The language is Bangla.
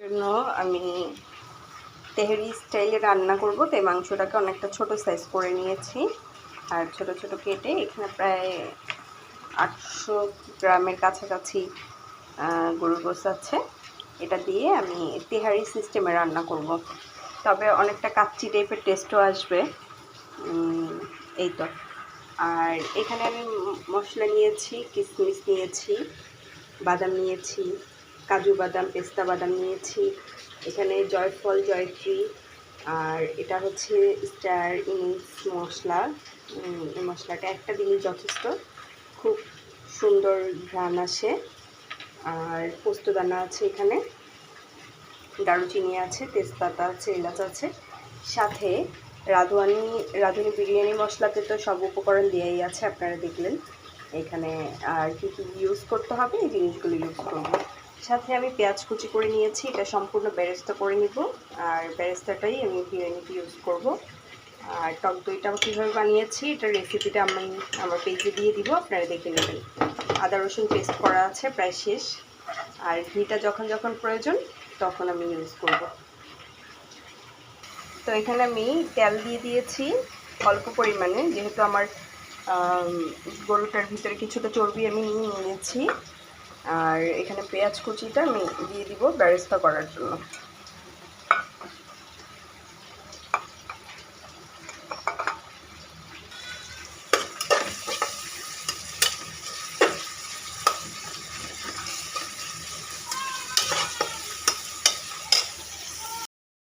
জন্য আমি তেহারি স্টাইলে রান্না করব, তাই মাংসটাকে অনেকটা ছোট সাইজ করে নিয়েছি আর ছোট ছোট কেটে এখানে প্রায় 800 গ্রামের কাছাকাছি গরুর গোশত আছে। এটা দিয়ে আমি তেহারি সিস্টেমে রান্না করব, তবে অনেকটা কাচ্চি টাইপের টেস্টও আসবে। এই তো। আর এখানে আমি মশলা নিয়েছি, কিশমিশ নিয়েছি, বাদাম নিয়েছি, কাজু বাদাম, পেস্তা বাদাম নিয়েছি, এখানে জয়ফল, জয়ত্রী, আর এটা হচ্ছে স্টার ইনিস মশলা। এই মশলাটা একটা দিনই যথেষ্ট, খুব সুন্দর ঘ্রাণ আসে। আর পোস্তদানা আছে, এখানে দারুচিনি আছে, তেজপাতা আছে, এলাচ আছে, সাথে রাঁধুনি বিরিয়ানি মশলাতে তো সব উপকরণ দেওয়াই আছে, আপনারা দেখলেন। এখানে আর কী কী ইউজ করতে হবে এই জিনিসগুলো ইউজ করব। সাথে আমি পেঁয়াজ কুচি করে নিয়েছি, এটা সম্পূর্ণ বেরেস্তা করে নিব, আর বেরেস্তাটাই আমি বিরিয়ানিতে ইউজ করব। আর টক দইটা কীভাবে বানিয়েছি এটার রেসিপিটা আমি আমার পেজে দিয়ে দিব, আপনারা দেখে নেবেন। আদা রসুন পেস্ট করা আছে, প্রায় শেষ। আর ঘিটা যখন যখন প্রয়োজন তখন আমি ইউজ করব। তো এখানে আমি তেল দিয়ে দিয়েছি অল্প পরিমাণে, যেহেতু আমার গরুটার ভিতরে কিছুটা চর্বি আমি নিয়ে নিয়েছি। আর এখানে পেঁয়াজ কুচিটা আমি দিয়ে দিব বেরেস্তা করার জন্য।